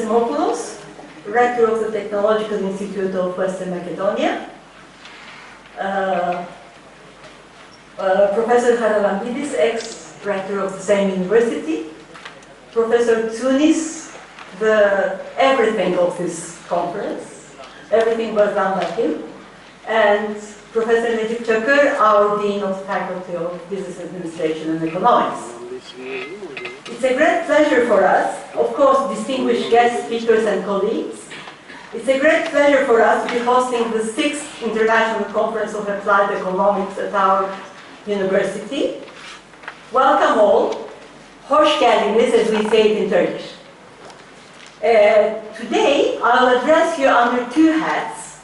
Gerasimopoulos, Rector of the Technological Institute of Western Macedonia, Professor Haralambidis, ex-rector of the same university, Professor Tsounis, the everything of this conference. Everything was done by him. And Professor Necip Çakır, our Dean of the Faculty of Business Administration and Economics. It's a great pleasure for us, of course, distinguished guest speakers and colleagues. It's a great pleasure for us to be hosting the 6th International Conference of Applied Economics at our university. Welcome all. Hoş geldiniz, as we say it in Turkish. Today, I'll address you under two hats.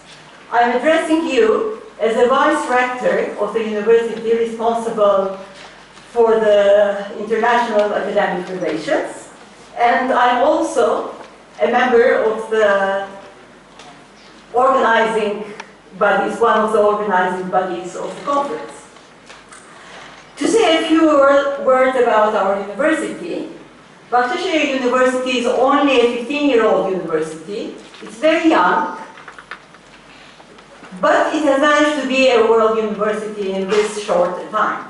I'm addressing you as a Vice Rector of the university responsible for the international academic relations, and I'm also a member of the organizing bodies, one of the organizing bodies of the conference. To say a few words about our university, Bahçeşehir University is only a 15-year-old university. It's very young, but it has managed to be a world university in this short time.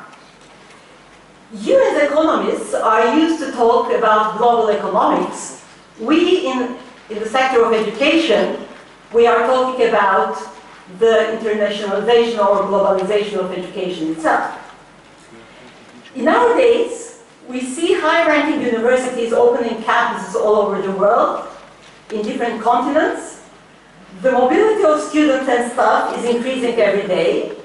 You as economists are used to talk about global economics. We in the sector of education, we are talking about the internationalization or globalization of education itself. In our days, we see high-ranking universities opening campuses all over the world, in different continents. The mobility of students and staff is increasing every day.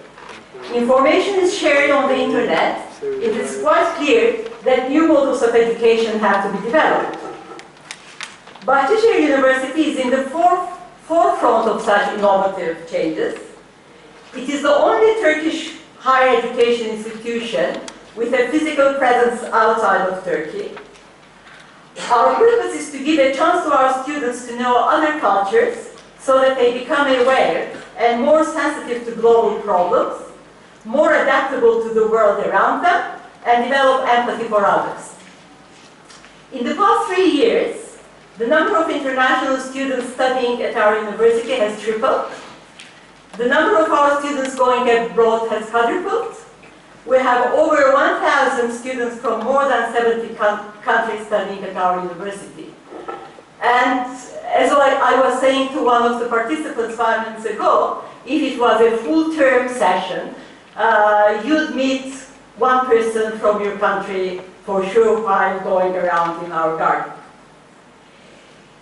Information is shared on the internet. It is quite clear that new models of education have to be developed. Bahçeşehir University is in the forefront of such innovative changes. It is the only Turkish higher education institution with a physical presence outside of Turkey. Our purpose is to give a chance to our students to know other cultures so that they become aware and more sensitive to global problems, more adaptable to the world around them, and develop empathy for others. In the past 3 years, the number of international students studying at our university has tripled. The number of our students going abroad has quadrupled. We have over 1,000 students from more than 70 countries studying at our university. And as I was saying to one of the participants 5 minutes ago, if it was a full-term session, you'd meet one person from your country for sure while going around in our garden.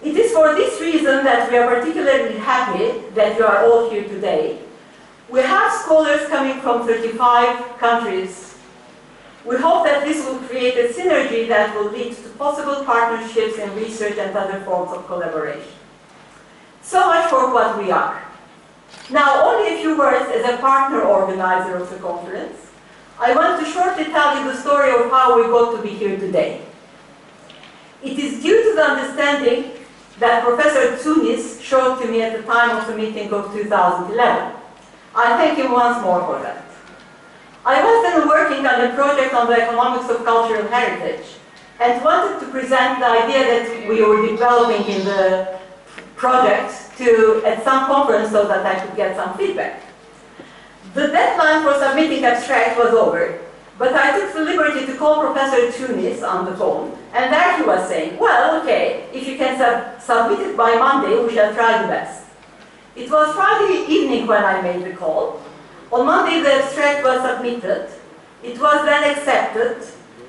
It is for this reason that we are particularly happy that you are all here today. We have scholars coming from 35 countries. We hope that this will create a synergy that will lead to possible partnerships in research and other forms of collaboration. So much for what we are. Now, only a few words as a partner organizer of the conference. I want to shortly tell you the story of how we got to be here today. It is due to the understanding that Professor Tsounis showed to me at the time of the meeting of 2011. I thank him once more for that. I was then working on a project on the economics of cultural heritage and wanted to present the idea that we were developing in the project at some conference so that I could get some feedback. The deadline for submitting abstract was over, but I took the liberty to call Professor Tsounis on the phone, and there he was saying, well, okay, if you can submit it by Monday, we shall try the best. It was Friday evening when I made the call. On Monday, the abstract was submitted. It was then accepted,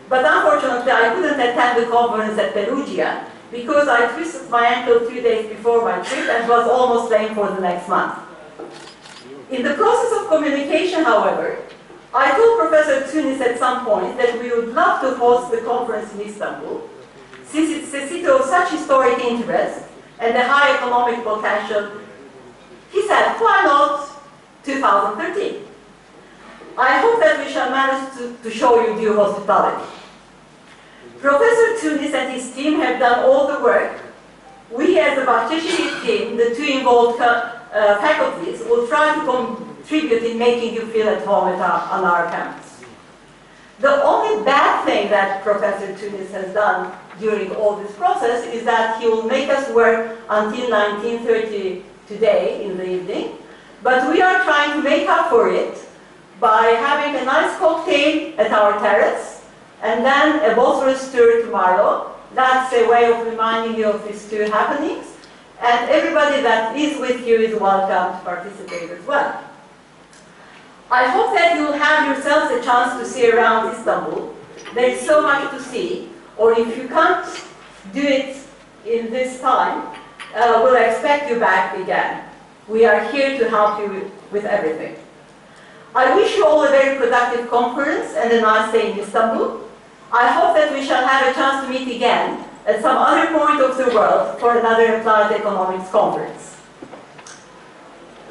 but unfortunately, I couldn't attend the conference at Perugia because I twisted my ankle 2 days before my trip and was almost late for the next month. In the process of communication, however, I told Professor Tsounis at some point that we would love to host the conference in Istanbul, since it's a city of such historic interest and a high economic potential. He said, why not 2013? I hope that we shall manage to show you due hospitality. Professor Tsounis and his team have done all the work. We as the Bahçeşehir team, the two involved faculties, will try to contribute in making you feel at home on our campus. The only bad thing that Professor Tunis has done during all this process is that he will make us work until 19:30 today in the evening. But we are trying to make up for it by having a nice cocktail at our terrace and then a Bosphorus tour tomorrow. That's a way of reminding you of these two happenings. And everybody that is with you is welcome to participate as well. I hope that you'll have yourselves a chance to see around Istanbul. There is so much to see, or if you can't do it in this time, we'll expect you back again. We are here to help you with everything. I wish you all a very productive conference and a nice day in Istanbul. I hope that we shall have a chance to meet again at some other point of the world for another Applied Economics conference.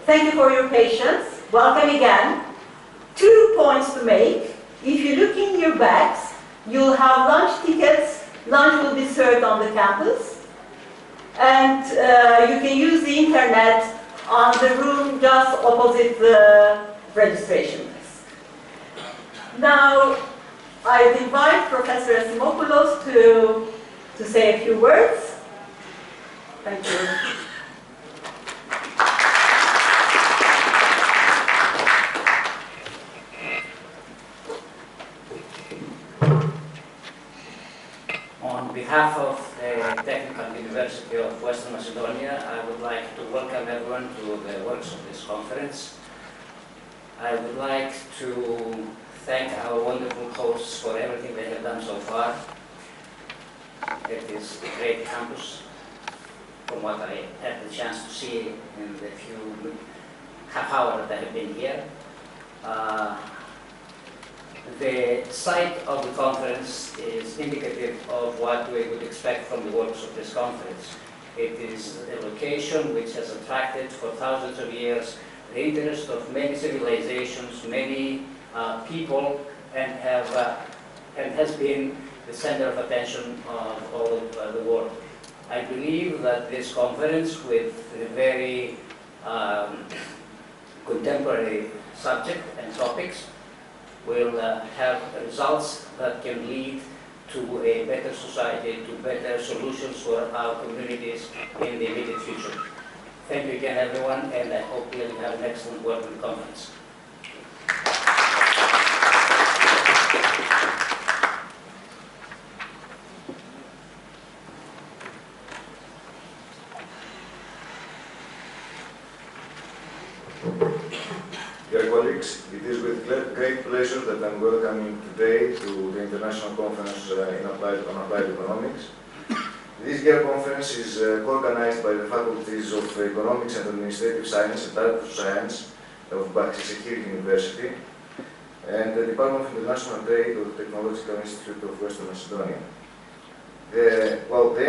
Thank you for your patience. Welcome again. 2 points to make. If you look in your bags, you'll have lunch tickets. Lunch will be served on the campus. And you can use the internet on the room just opposite the registration desk. Now, I invite Professor Asimopoulos to say a few words. Thank you. On behalf of the Technical University of Western Macedonia, I would like to welcome everyone to the works of this conference. I would like to thank our wonderful hosts for everything they have done so far. It is a great campus, from what I had the chance to see in the few half hour that I have been here. The site of the conference is indicative of what we would expect from the works of this conference. It is a location which has attracted for thousands of years the interest of many civilizations, many people, and has been the center of attention of all of the world. I believe that this conference, with a very contemporary subject and topics, will have results that can lead to a better society, to better solutions for our communities in the immediate future. Thank you again, everyone, and I hope we'll have an excellent working conference. Dear colleagues, it is with great pleasure that I'm welcoming today to the International Conference on Applied Economics. This year's conference is organized by the faculties of Economics and Administrative Science and Art of Science of Bahçeşehir University and the Department of International Trade of the Technological Institute of Western Macedonia. The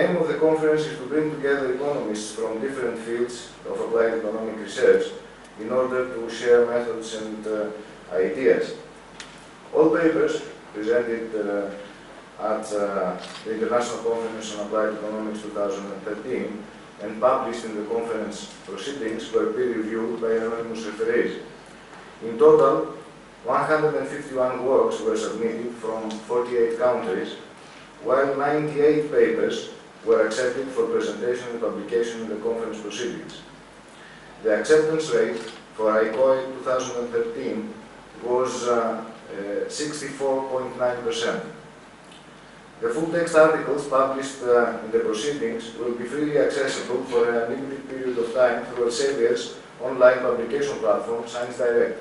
aim of the conference is to bring together economists from different fields of applied economic research in order to share methods and ideas. All papers presented at the International Conference on Applied Economics 2013 and published in the conference proceedings were peer-reviewed by anonymous referees. In total, 151 works were submitted from 48 countries, while 98 papers were accepted for presentation and publication in the conference proceedings. The acceptance rate for ICOE 2013 was 64.9%. The full text articles published in the proceedings will be freely accessible for a limited period of time through Elsevier's online publication platform, Science Direct.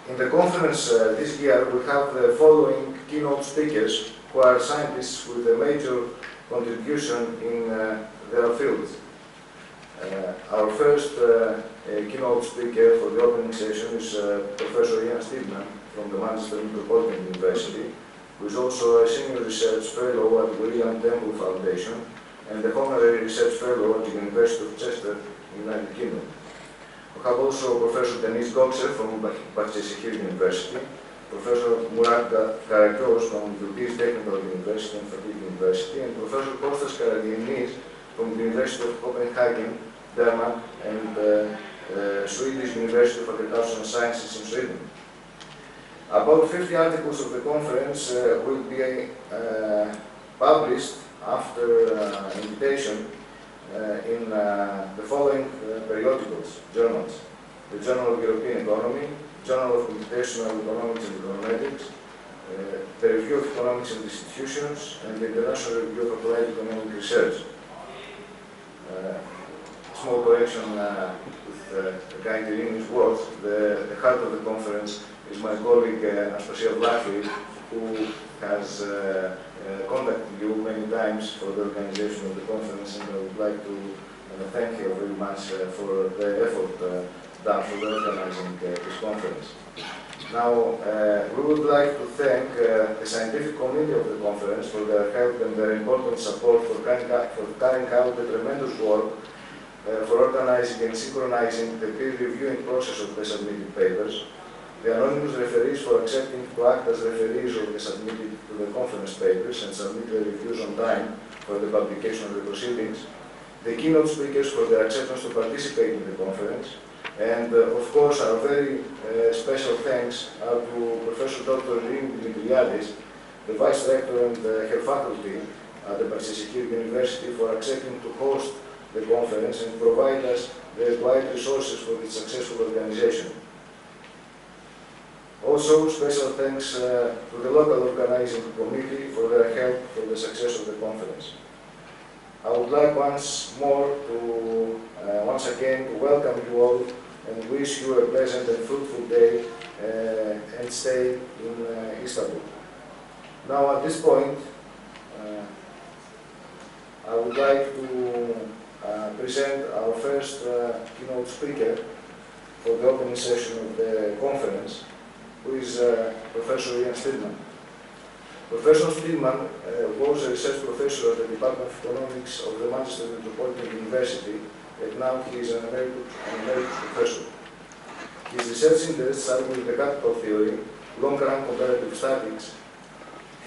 In the conference this year, we have the following keynote speakers who are scientists with a major contribution in their fields. Our first keynote speaker for the opening session is Professor Ian Steedman from the Manchester Metropolitan University, who is also a senior research fellow at the William Temple Foundation and the honorary research fellow at the University of Chester, United Kingdom. We have also Professor Denis Gökçe from Bahçeşehir University, Professor Murat Karaköz from the Greece Technical University and Fatih University, and Professor Kostas Karadianis from the University of Copenhagen, Denmark, and Swedish University of Agricultural Sciences in Sweden. About 50 articles of the conference will be published after invitation in the following periodicals, journals: the Journal of European Economy, Journal of Computational Economics and Econometrics, the Review of Economics and Institutions, and the International Review of Applied Economic Research. Small correction with Guy Tirini's words. The heart of the conference is my colleague Anastasia Vlachou, who has contacted you many times for the organization of the conference, and I would like to thank you very much for the effort done for organizing this conference. Now, we would like to thank the scientific committee of the conference for their help and their important support for carrying out the tremendous work for organizing and synchronizing the peer reviewing process of the submitted papers, the anonymous referees for accepting to act as referees of the submitted to the conference papers and submit the reviews on time for the publication of the proceedings, the keynote speakers for their acceptance to participate in the conference, and of course our very special thanks are to Professor Dr. Irini Dimitriadis, the Vice Rector and her faculty at the Partheniou University, for accepting to host the conference and provide us the required resources for its successful organization. Also, special thanks to the local organizing committee for their help for the success of the conference. I would like once again to welcome you all and wish you a pleasant and fruitful day and stay in Istanbul. Now, at this point, I would like to present our first keynote speaker for the opening session of the conference, who is Professor Ian Stillman. Professor Stillman was a research professor at the Department of Economics of the Manchester Metropolitan University, and now he is an emeritus professor. His research interests are with the capital theory, long-run comparative statistics,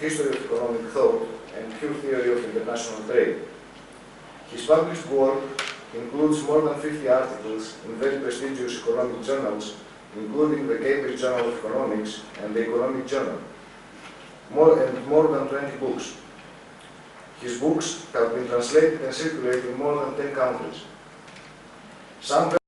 history of economic thought, and pure theory of international trade. His published work includes more than 50 articles in very prestigious economic journals, including the Cambridge Journal of Economics and the Economic Journal, more than 20 books. His books have been translated and circulated in more than 10 countries. Some